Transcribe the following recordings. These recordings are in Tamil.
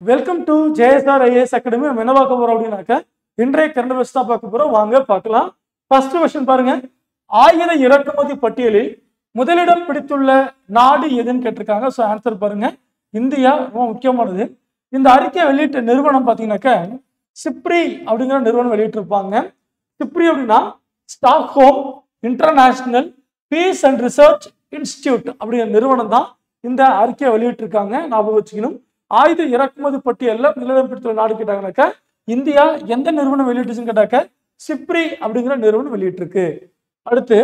Welcome to JSR IAS academy. நம்ம என்ன பார்க்க போறோம் அப்படின்னாக்க இன்றைய கரண்ட் அஃபேர்ஸ் தான் பார்க்க போறோம். வாங்க பார்க்கலாம். ஃபர்ஸ்ட் क्वेश्चन பாருங்க. ஆயுத இறக்குமதி பட்டியலில் முதலிடம் பிடித்துள்ள நாடு எதுன்னு கேட்டிருக்காங்க. ஸோ ஆன்சர் பாருங்க, இந்தியா. ரொம்ப முக்கியமானது. இந்த அறிக்கை வெளியிட்ட நிறுவனம் பார்த்தீங்கன்னாக்க சிப்ரி அப்படிங்கிற நிறுவனம் வெளியிட்டிருப்பாங்க. சிப்ரி அப்படின்னா Stockholm international peace and research institute அப்படிங்கிற நிறுவனம் தான் இந்த அறிக்கையை வெளியிட்டிருக்காங்க. ஞாபகம் வச்சுக்கணும். ஆயுத இறக்குமதி பட்டியலில் முதலிடம் பிடித்துள்ள நாடு கேட்டாங்கன்னாக்க இந்தியா. எந்த நிறுவனம் வெளியிட்டுச்சுன்னு கேட்டாக்க சிப்ரி அப்படிங்கிற நிறுவனம் வெளியிட்டிருக்கு. அடுத்து,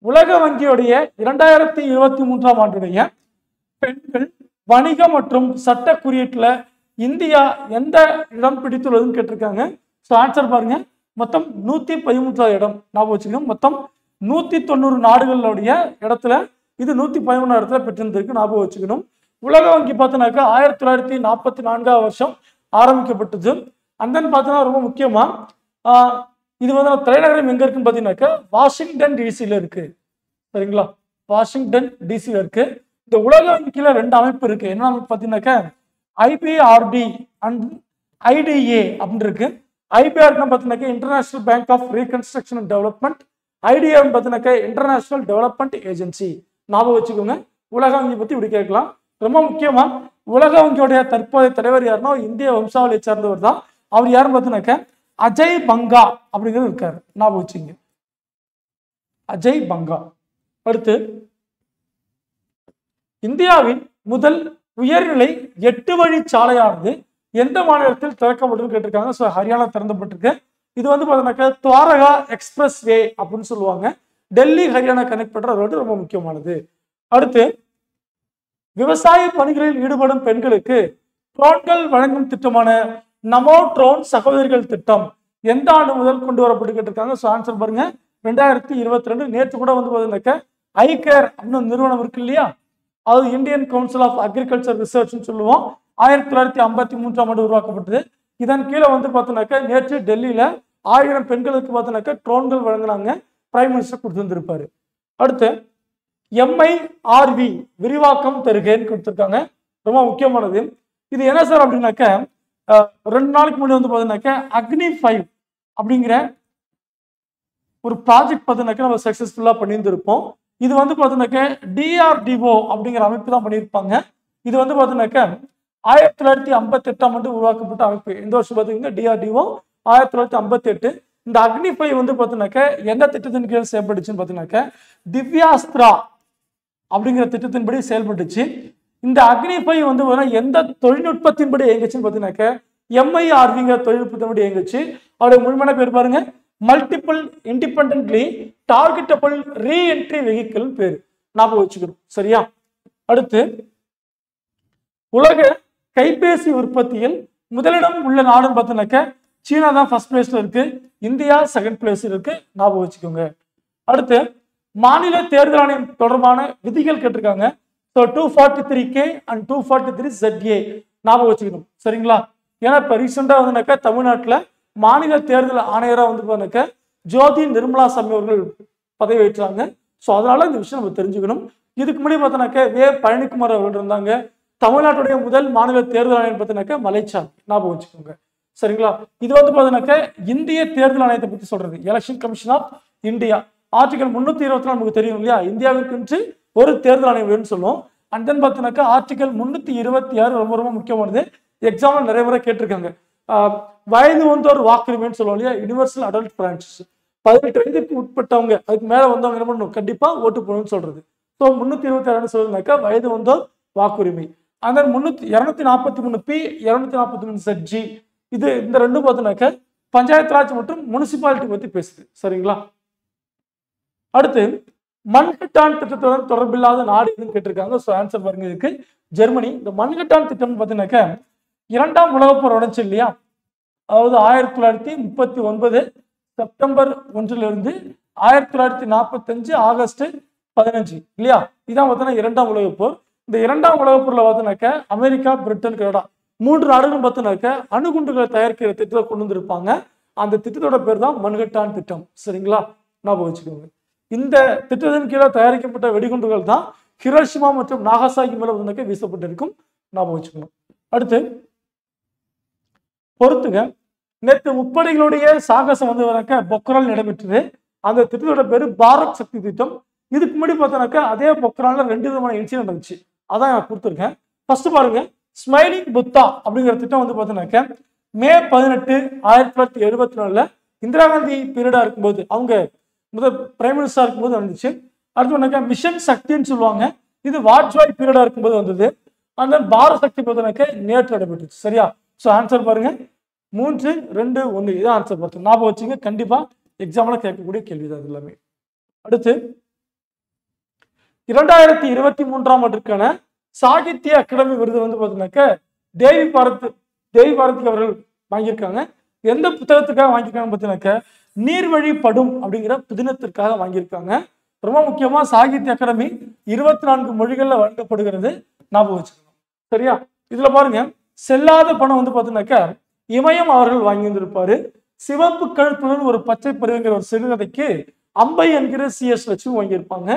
உலக வங்கியுடைய 2023ஆம் ஆண்டுடைய பெண்கள் வணிக மற்றும் சட்ட குறியீட்டுல இந்தியா எந்த இடம் பிடித்துள்ளதுன்னு கேட்டிருக்காங்க. ஸோ ஆன்சர் பாருங்க, மொத்தம் 113 இடம். ஞாபகம் வச்சுக்கணும். மொத்தம் 190 நாடுகளுடைய இடத்துல இது 113 இடத்துல பெற்றிருந்திருக்கு. ஞாபகம் வச்சுக்கணும். உலக வங்கி பார்த்தோன்னாக்கா 1944ஆம் வருஷம் ஆரம்பிக்கப்பட்டது. அந்த பார்த்தோன்னா ரொம்ப முக்கியமா இது வந்து தலைநகரம் எங்க இருக்குன்னு பார்த்தீங்கன்னாக்கா வாஷிங்டன் டிசியில் இருக்கு. சரிங்களா, வாஷிங்டன் டிசியில் இருக்கு. இந்த உலக வங்கியில 2 அமைப்பு இருக்கு. என்ன அமைப்பு பார்த்தீங்கன்னாக்கா ஐபிஆர்டி அண்ட் ஐடிஏ அப்படின்னு இருக்கு. ஐபிஆர்டி பார்த்தீங்கன்னாக்கா international bank of reconstruction and development. IDA பார்த்தீங்கன்னாக்கா இன்டர்நேஷனல் டெவலப்மெண்ட் ஏஜென்சி. ஞாபகம் வச்சுக்கோங்க. உலக வங்கி பத்தி இப்படி கேட்கலாம். ரொம்ப முக்கியமா உலக வங்கியோடைய தற்போதைய தலைவர் யாருன்னா இந்திய வம்சாவளியை சார்ந்தவர் தான். அவர் யாருன்னு பார்த்தீங்கன்னாக்க அஜய் பங்கா அப்படிங்கிறது இருக்காரு. ஞாபகம் வச்சுங்க, அஜய் பங்கா. அடுத்து, இந்தியாவின் முதல் உயர்நிலை 8 வழி சாலையானது எந்த மாநிலத்தில் திறக்கப்படும் கேட்டிருக்காங்க. ஸோ ஹரியானா திறந்தப்பட்டிருக்கு. இது வந்து பார்த்தீங்கன்னாக்கா துவாரகா எக்ஸ்பிரஸ் வே அப்படின்னு சொல்லுவாங்க. டெல்லி ஹரியானா கனெக்ட் பண்ற ரோடு ரொம்ப முக்கியமானது. அடுத்து, விவசாய பணிகளில் ஈடுபடும் பெண்களுக்கு ட்ரோன்கள் வழங்கும் திட்டமான நமோ ட்ரோன் சகோதரிகள் திட்டம் எந்த ஆண்டு முதல் கொண்டு வரப்பட்டு கேட்டிருக்காங்க. ஸோ ஆன்சர் பாருங்க, 2022. நேற்று கூட வந்து பார்த்தீங்கன்னாக்க ஐகேர் அப்படின்னு நிறுவனம் இருக்கு இல்லையா, அது இந்தியன் கவுன்சில் ஆஃப் அக்ரிகல்ச்சர் ரிசர்ச்னு சொல்லுவோம். 1953ஆம் ஆண்டு உருவாக்கப்பட்டது. இதன் கீழே வந்து பார்த்தோன்னாக்கா நேற்று டெல்லியில 1000 பெண்களுக்கு பார்த்தோன்னாக்கா ட்ரோன்கள் வழங்கினாங்க. Prime minister கொடுத்துருந்துருப்பாரு. அடுத்து, MIRV விரிவாக்கம் தருகேன்னு கொடுத்துருக்காங்க. ரொம்ப முக்கியமானது. இது என்ன சார் அப்படின்னாக்க 2 நாளைக்கு முன்னாடி வந்து பார்த்தீங்கன்னாக்க அக்னி 5 அப்படிங்கிற ஒரு ப்ராஜெக்ட் பார்த்தீங்கன்னாக்க நம்ம சக்சஸ்ஃபுல்லா பண்ணியிருந்திருப்போம். இது வந்து பார்த்தீங்கன்னாக்க DRDO அப்படிங்கிற அமைப்பு தான் பண்ணியிருப்பாங்க. இது வந்து பார்த்தீங்கன்னாக்க 1958ஆம் ஆண்டு உருவாக்கப்பட்ட அமைப்பு. இந்த வருஷம் பார்த்தீங்கன்னா DRDO 1958. இந்த அக்னி 5 வந்து பார்த்தீங்கன்னாக்க எந்த திட்டத்தின் கீழ் செயல்பட்டுச்சுன்னு பார்த்தீங்கன்னாக்க திவ்யாஸ்திரா அப்படிங்கிற திட்டத்தின்படி செயல்பட்டுச்சு. இந்த அக்னி 5 வந்து எந்த தொழில்நுட்பத்தின்படி இயங்குச்சுன்னு பார்த்தீங்கன்னாக்க MIRVங்கிற தொழில்நுட்பத்தின்படி இயங்குச்சு. அவருடைய முழுமையான பேர் பாருங்க, multiple independently targetable reentry vehicle பேர். ஞாபகம் வச்சுக்கணும். சரியா. அடுத்து, உலக கைபேசி உற்பத்தியில் முதலிடம் உள்ள நாடுன்னு பார்த்தீங்கன்னாக்க சீனா தான் ஃபர்ஸ்ட் பிளேஸ்ல இருக்கு. இந்தியா செகண்ட் பிளேஸ்ல இருக்கு. ஞாபகம் வச்சுக்கோங்க. அடுத்து, மாநில தேர்தல் ஆணையம் தொடர்பான விதிகள் கேட்டிருக்காங்க. ஸோ 243K அண்ட் 243ZA ஞாபகம் வச்சுக்கணும். சரிங்களா. ஏன்னா இப்போ ரீசெண்டாக வந்துனாக்கா தமிழ்நாட்டில் மாநில தேர்தல் ஆணையராக வந்து பார்த்தீங்கன்னாக்கா ஜோதி நிர்மலா சாமி அவர்கள் பதவி ஏற்றாங்க. ஸோ அதனால இந்த விஷயம் நம்ம தெரிஞ்சுக்கணும். இதுக்கு முன்னாடி பார்த்தோன்னாக்கா பழனிக்குமார் அவர்கள் இருந்தாங்க. தமிழ்நாட்டுடைய முதல் மாநில தேர்தல் ஆணையம் பார்த்தீங்கன்னாக்கா மலைச்சாமி. ஞாபகம் வச்சுக்கோங்க. சரிங்களா. இது வந்து பார்த்தீங்கன்னாக்கா இந்திய தேர்தல் ஆணையத்தை பற்றி சொல்றது, election commission of India. Article 324 நமக்கு தெரியும் இல்லையா, இந்தியாவிற்கு ஒரு தேர்தல் ஆணையம் சொல்லுவோம். அண்ட் தென் பார்த்தீங்கன்னாக்கா ஆர்டிகல் 326 ரொம்ப ரொம்ப முக்கியமானது. எக்ஸாம்பிள் நிறைய முறை கேட்டிருக்காங்க. வயது வந்தோர் வாக்குரிமைன்னு சொல்லுவோம் இல்லையா, யூனிவர்சல் அடல்ட் பிரான்ச்சஸ். 18 வயதுக்கு உட்பட்டவங்க அதுக்கு மேல வந்தவங்க என்ன பண்ணணும், கண்டிப்பா ஓட்டு போடணும்னு சொல்றது. ஸோ 326 சொல்லுனாக்கா வயது வந்தோர் வாக்குரிமை. அந்த 243P 243ZG இது இந்த ரெண்டும் பார்த்தீங்கன்னாக்கா பஞ்சாயத்து ராஜ் மற்றும் முனிசிபாலிட்டி பத்தி பேசுது. சரிங்களா. அடுத்து, மன்ஹட்டான் திட்டத்துடன் தொடர்பில்லாத நாடு எதுன்னு கேட்டிருக்காங்க. ஸோ ஆன்சர் பாருங்க, இதுக்கு ஜெர்மனி. இந்த மன்ஹட்டான் திட்டம் பார்த்தீங்கன்னாக்கா 2ஆம் உலகப் போர் நடந்துச்சு இல்லையா, அதாவது 1939 செப்டம்பர் 1 1945 ஆகஸ்ட் 15 இல்லையா, இதான் பார்த்தீங்கன்னா 2ஆம் உலகப் போர். இந்த 2ஆம் உலகப் போர்ல பார்த்தீங்கன்னாக்கா அமெரிக்கா, பிரிட்டன், கனடா 3 நாடுகளும் பார்த்தீங்கன்னாக்கா அணுகுண்டுகளை தயாரிக்கிற திட்டத்தை கொண்டு வந்திருப்பாங்க. அந்த திட்டத்தோட பேர் தான் மன்ஹட்டான் திட்டம். சரிங்களா, ஞாபகம் வச்சுக்கோங்க. இந்த திட்டத்தின் கீழே தயாரிக்கப்பட்ட வெடிகுண்டுகள் தான் ஹிரோஷிமா மற்றும் நாகசாகி மேல வீசப்பட்டிருக்கும். ஞாபகம் வச்சுக்கணும். அடுத்து பொறுத்துங்க. நேற்று முப்படைகளுடைய சாகசம் வந்து பொக்ரால் நடைபெற்றது. அந்த திட்டத்தோட பேரு பாரத் சக்தி திட்டம். இதுக்கு முன்னாடி பார்த்தோம்னாக்கா அதே பொக்ரான்ல 2 விதமான இன்சிடென்ட் இருந்துச்சு. அதான் நான் கொடுத்துருக்கேன். ஃபர்ஸ்ட் பாருங்க, ஸ்மைலிங் புத்தா அப்படிங்கிற திட்டம் வந்து பார்த்தோம்னாக்கா மே 18, 1974 இந்திரா காந்தி பீரியடா இருக்கும்போது, அவங்க முதல் பிரைம் மினிஸ்டரா இருக்கும்போது வந்துச்சு. அடுத்து மிஷன் சக்தின்னு சொல்லுவாங்க. இது வாஜ்பாய் பீரியடா இருக்கும்போது வந்தது. அந்த பாரத் சக்தி பார்த்தோம்னாக்கா நேற்று நடைபெற்றுச்சு. சரியா? ஸோ ஆன்சர் பாருங்க 3, 2, 1 இதான் ஆன்சர் பார்த்து ஞாபகம் வச்சுங்க. கண்டிப்பா எக்ஸாம்ல கேட்கக்கூடிய கேள்வி தான் எல்லாமே. அடுத்து 2023ஆம் ஆண்டுக்கான சாகித்ய அகாடமி விருது வந்து பார்த்தீங்கன்னாக்க தேவி பாரதி அவர்கள் வாங்கியிருக்காங்க. எந்த புத்தகத்துக்காக வாங்கியிருக்காங்க பார்த்தீங்கன்னாக்க நீர்வழி படும் அப்படிங்கிற புதினத்திற்காக வாங்கியிருக்காங்க. ரொம்ப முக்கியமா சாகித்ய அகாடமி 24 மொழிகள்ல வழங்கப்படுகிறது. ஞாபகம் வச்சுக்கணும். சரியா? இதுல பாருங்க, செல்லாத பணம் வந்து பார்த்தீங்கன்னாக்கா இமயம் அவர்கள் வாங்கியிருந்திருப்பாரு. சிவப்பு கழுத்துடன் ஒரு பச்சை பருவங்கிற ஒரு சிறுகதைக்கு அம்பை என்கிற CS லட்சுமி வாங்கியிருப்பாங்க.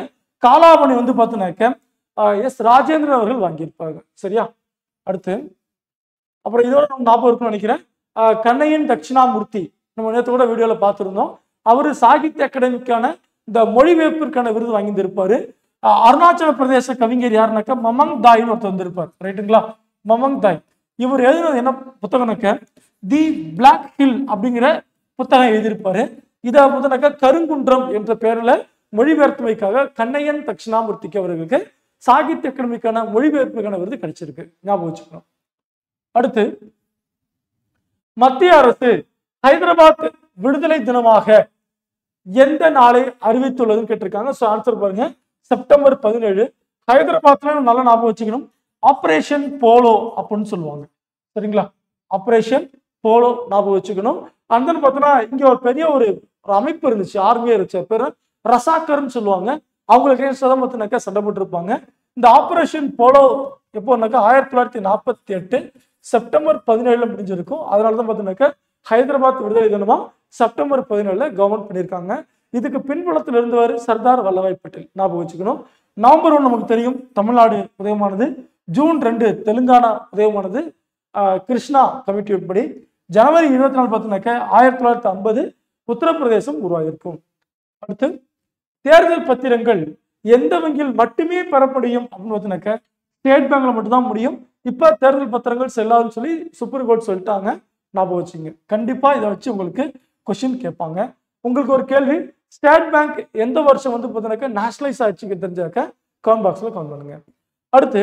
காலாபணி வந்து பார்த்தீங்கன்னாக்க S ராஜேந்திரன் அவர்கள் வாங்கியிருப்பாங்க. சரியா? அடுத்து அப்புறம் இதோட நம்ம ஞாபகம் இருக்குன்னு நினைக்கிறேன், கண்ணையன் தட்சிணாமூர்த்தி நம்ம நேற்று கூட வீடியோல பார்த்துருந்தோம். அவரு சாகித்ய அகாடமிக்கான இந்த மொழிபெயர்ப்பிற்கான விருது வாங்கியிருப்பாரு. அருணாச்சல பிரதேச கவிஞர் யாருனாக்கா மமங் தாய்னு ஒருத்தர் வந்திருப்பார். ரைட்டுங்களா? மமங் தாய் இவர் எழுதினது என்ன புத்தகம்னாக்க தி பிளாக் ஹில் அப்படிங்கிற புத்தகம் எழுதியிருப்பாரு. இதை பார்த்தோம்னாக்கா கருங்குன்றம் என்ற பெயர்ல மொழிபெயர்த்துமைக்காக கண்ணையன் தட்சிணாமூர்த்திக்கு அவர்களுக்கு சாகித்ய அகாடமிக்கான மொழிபெயர்ப்புக்கான விருது கிடைச்சிருக்கு. ஞாபகம் வச்சுக்கணும். அடுத்து மத்திய அரசு ஹைதராபாத் விடுதலை தினமாக எந்த நாளை அறிவித்துள்ளதுன்னு கேட்டிருக்காங்க. ஸோ ஆன்சர் பாருங்க, செப்டம்பர் 17. ஹைதராபாத்ல நல்லா ஞாபகம் வச்சுக்கணும், ஆபரேஷன் போலோ அப்படின்னு சொல்லுவாங்க. சரிங்களா? ஆபரேஷன் போலோ ஞாபகம் வச்சுக்கணும். அந்த பார்த்தோன்னா இங்க ஒரு பெரிய ஒரு அமைப்பு இருந்துச்சு, ஆர்மியா இருந்துச்சு, பேரு ரசாக்கர்ன்னு சொல்லுவாங்க. அவங்களுக்கு பார்த்தீங்கன்னாக்கா சண்டை போட்டிருப்பாங்க. இந்த ஆபரேஷன் போலோ எப்போனாக்கா 1948 செப்டம்பர் 17 முடிஞ்சிருக்கும். அதனாலதான் பார்த்தீங்கன்னாக்கா ஹைதராபாத் விடுதலை தினமா செப்டம்பர் 17 கவர்மெண்ட் பண்ணியிருக்காங்க. இதுக்கு பின்புலத்தில் இருந்தவர் சர்தார் வல்லபாய் பட்டேல். ஞாபகம் வச்சுக்கணும். நவம்பர் 1 நமக்கு தெரியும் தமிழ்நாடு உதயமானது. ஜூன் 2 தெலுங்கானா உதயமானது கிருஷ்ணா கமிட்டி உட்படி. ஜனவரி 24 பார்த்தீங்கன்னாக்கா 1950 உத்தரப்பிரதேசம் உருவாகிருக்கும். அடுத்து தேர்தல் பத்திரங்கள் எந்த வங்கியில் மட்டுமே பெற முடியும் அப்படின்னு பார்த்தீங்கன்னாக்கா ஸ்டேட் பேங்க்ல மட்டும்தான் முடியும். இப்ப தேர்தல் பத்திரங்கள் செல்லாதுன்னு சொல்லி சுப்ரீம் கோர்ட் சொல்லிட்டாங்க. ஞாபகம் வச்சுங்க. கண்டிப்பா இதை வச்சு உங்களுக்கு கொஸ்டின் கேட்பாங்க. உங்களுக்கு ஒரு கேள்வி, ஸ்டேட் பேங்க் எந்த வருஷம் வந்து பார்த்தீங்கன்னாக்கா நேஷனலைஸ் ஆச்சுக்கு தெரிஞ்சாக்க கமெண்ட் பாக்ஸ்ல கமெண்ட் பண்ணுங்க. அடுத்து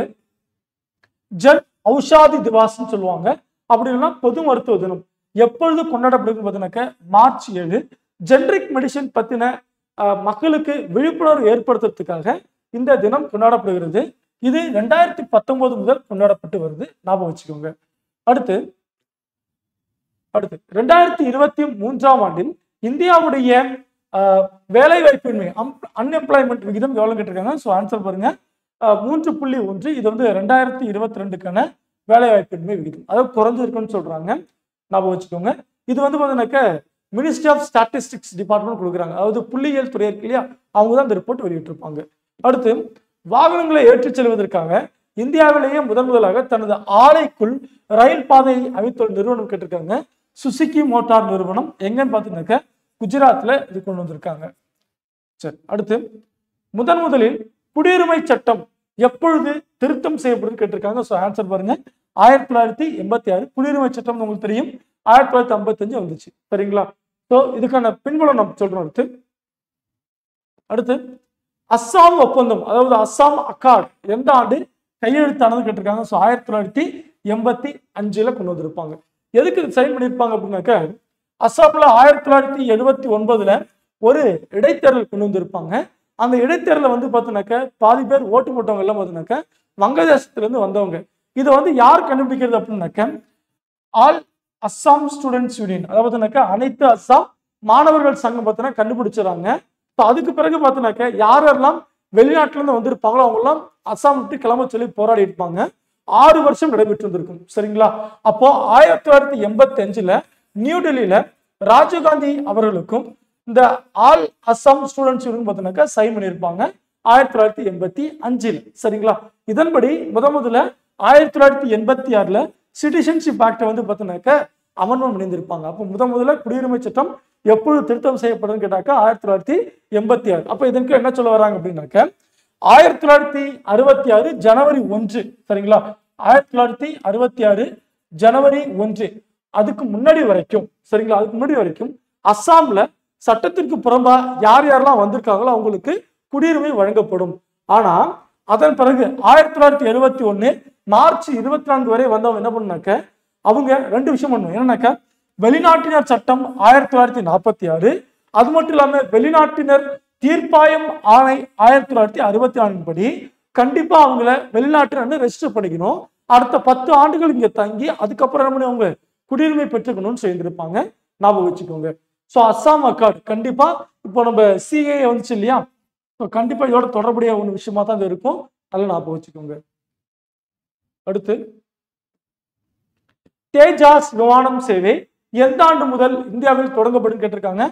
ஜன் ஔஷாதி திவாஸ்ன்னு சொல்லுவாங்க. அப்படி இல்லைன்னா பொது மருத்துவ தினம் எப்பொழுது கொண்டாடப்படுதுன்னு பார்த்தீங்கன்னாக்கா மார்ச் 7. ஜெனரிக் மெடிசன் பத்தின மக்களுக்கு விழிப்புணர்வு ஏற்படுத்துறதுக்காக இந்த தினம் கொண்டாடப்படுகிறது. இது 2019 முதல் கொண்டாடப்பட்டு வருது. ஞாபகம் வச்சுக்கோங்க. அடுத்து 2023ஆம் ஆண்டில் இந்தியாவுடைய வேலை வாய்ப்பின்மை அன்எம்ப்ளாய்மெண்ட் விகிதம் எவ்வளவு கேட்டிருக்காங்க. ஸோ ஆன்சர் பாருங்க 3.1. இது வந்து 2022க்கான வேலை வாய்ப்பின்மை விகிதம், அதாவது குறைஞ்சிருக்குன்னு சொல்றாங்க. ஞாபகம் வச்சுக்கோங்க. இது வந்து பார்த்தீங்கன்னாக்கா மினிஸ்ட்ரி ஆஃப் ஸ்டாட்டிஸ்டிக்ஸ் டிபார்ட்மெண்ட் கொடுக்குறாங்க. அதாவது புள்ளியியல் துறை இருக்கு இல்லையா, அவங்க தான் இந்த ரிப்போர்ட் வெளியிட்டிருப்பாங்க. அடுத்து வாகனங்களை ஏற்றிச் செல்வதற்காக இந்தியாவிலேயே முதலாக தனது ஆலைக்குள் ரயில் பாதையை அமைத்துள்ள நிறுவனம் கேட்டிருக்காங்க. சுசுகி மோட்டார் நிறுவனம். எங்கன்னு பார்த்தீங்கன்னாக்கா குஜராத்ல இது கொண்டு வந்திருக்காங்க. சரி, அடுத்து முதலில் குடியுரிமை சட்டம் எப்பொழுது திருத்தம் செய்யப்படுது கேட்டிருக்காங்க. ஸோ ஆன்சர் பாருங்க 1986. குடியுரிமை சட்டம் உங்களுக்கு தெரியும் 1955 வந்துச்சு. சரிங்களா? ஸோ இதுக்கான பின்புலம் நம்ம சொல்றோம். அடுத்து அஸ்ஸாம் ஒப்பந்தம், அதாவது அஸ்ஸாம் அக்கார்ட் எந்த ஆண்டு கையெழுத்தானது கேட்டிருக்காங்க. ஸோ 1985 கொண்டு வந்திருப்பாங்க. எதுக்கு சைன் பண்ணியிருப்பாங்க அப்படின்னாக்க அஸ்ஸாம்ல 1979 ஒரு இடைத்தேர்தல் கொண்டு வந்திருப்பாங்க. அந்த இடைத்தேர்தல வந்து பார்த்தீங்கன்னாக்க பாதி பேர் ஓட்டு போட்டவங்க எல்லாம் பார்த்தீங்கன்னாக்க வங்கதேசத்துல இருந்து வந்தவங்க. இதை வந்து யார் கண்டுபிடிக்கிறது அப்படின்னாக்க ஆல் அஸ்ஸாம் ஸ்டூடெண்ட்ஸ் யூனியன், அதாவது அனைத்து அஸ்ஸாம் மாணவர்கள் சங்கம் பார்த்தீங்கன்னா கண்டுபிடிச்சிடறாங்க. அதுக்கு பிறகு பார்த்தீங்கன்னாக்க யாரெல்லாம் வெளிநாட்டுல இருந்து வந்திருப்பாங்களோ அவங்க எல்லாம் அஸ்ஸாம் விட்டு கிளம்ப சொல்லி போராடி இருப்பாங்க. 6 வருஷம் நடைபெற்று இருந்திருக்கும். சரிங்களா? அப்போ 1985 நியூ டெல்லியில ராஜீவ்காந்தி அவர்களுக்கும் இந்த ஆல் அஸ்ஸாம் ஸ்டூடெண்ட்ஸ் யூனியன் பார்த்தீங்கன்னாக்கா சைன் பண்ணியிருப்பாங்க 1985. சரிங்களா? இதன்படி முதல்ல 1986 சிட்டிசன்ஷிப் ஆக்டை வந்து பார்த்தீங்கன்னாக்க அமர்மம் இணைந்திருப்பாங்க. அப்போ முதல்ல குடியுரிமை சட்டம் எப்பொழுது திருத்தம் செய்யப்படுதுன்னு கேட்டாக்கா 1986. அப்போ இதற்கு என்ன சொல்ல வராங்க அப்படின்னாக்க 1966 ஜனவரி 1, சரிங்களா? 1966 ஜனவரி 1 அதுக்கு முன்னாடி வரைக்கும், சரிங்களா, அதுக்கு முன்னாடி வரைக்கும் அஸ்ஸாம்ல சட்டத்திற்கு புறம்பா யார் யாரெல்லாம் வந்திருக்காங்களோ அவங்களுக்கு குடியுரிமை வழங்கப்படும். ஆனா அதன் பிறகு 1971 மார்ச் 24 வரை வந்தவங்க என்ன பண்ணாக்க அவங்க ரெண்டு விஷயம் பண்ணுவோம். என்னன்னாக்கா வெளிநாட்டினர் சட்டம் 1946, அது மட்டும் இல்லாம வெளிநாட்டினர் தீர்ப்பாயம் ஆணை 1964 படி கண்டிப்பா அவங்கள வெளிநாட்டினர் ரெஜிஸ்டர் பண்ணிக்கணும். அடுத்த 10 ஆண்டுகள் இங்க தங்கி அதுக்கப்புறம் என்ன அவங்க குடியுரிமை பெற்றுக்கணும்னு செய்திருப்பாங்க. ஞாபகம் வச்சுக்கோங்க. ஸோ அஸ்ஸாம் அக்கார்டு கண்டிப்பா இப்போ நம்ம சிஏ வந்துச்சு இல்லையா, கண்டிப்பா இதோட தொடர்புடைய ஒரு விஷயமா தான் இது இருக்கும். நல்லா ஞாபகம் வச்சுக்கோங்க. அடுத்து தேஜாஸ் விமானம் சேவை எந்த ஆண்டு முதல் இந்தியாவில் தொடங்கப்படும் கேட்டிருக்காங்க.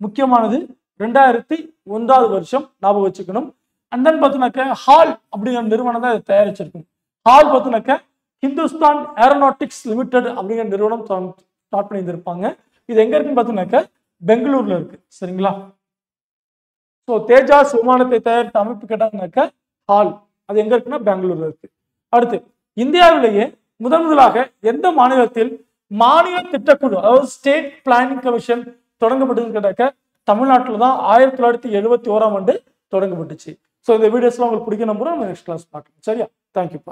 முக்கியமானது 2001 வருஷம், ஞாபகம் வச்சுக்கணும். அண்ட் தென் பார்த்தீங்கன்னாக்க ஹால் அப்படிங்கிற நிறுவனம் தான் இதை தயாரிச்சிருக்கும். ஹால் பார்த்தீங்கன்னாக்க ஹிந்துஸ்தான் ஏரோநாட்டிக்ஸ் லிமிடெட் அப்படிங்கிற நிறுவனம் ஸ்டார்ட் பண்ணியிருந்திருப்பாங்க. இது எங்க இருக்குன்னு பார்த்தீங்கன்னாக்க பெங்களூர்ல இருக்கு, சரிங்களா? ஸோ தேஜாஸ் விமானத்தை தயாரித்த அமைப்பு கேட்டாங்கன்னாக்க ஹால், அது எங்க இருக்குன்னா பெங்களூர்ல இருக்கு. அடுத்து இந்தியாவிலேயே முதலாக எந்த மாநிலத்தில் மாநில திட்டக்குழு, அதாவது ஸ்டேட் பிளானிங் கமிஷன் தொடங்கப்பட்டதுன்னு கேட்டாக்க தமிழ்நாட்டில் தான் 1971 தொடங்கப்பட்டுச்சு. ஸோ இந்த வீடியோஸ்லாம் உங்களுக்கு பிடிக்க நம்புறோம். நம்ம நெக்ஸ்ட் கிளாஸ் பார்க்கலாம். சரியா? தேங்க்யூப்பா.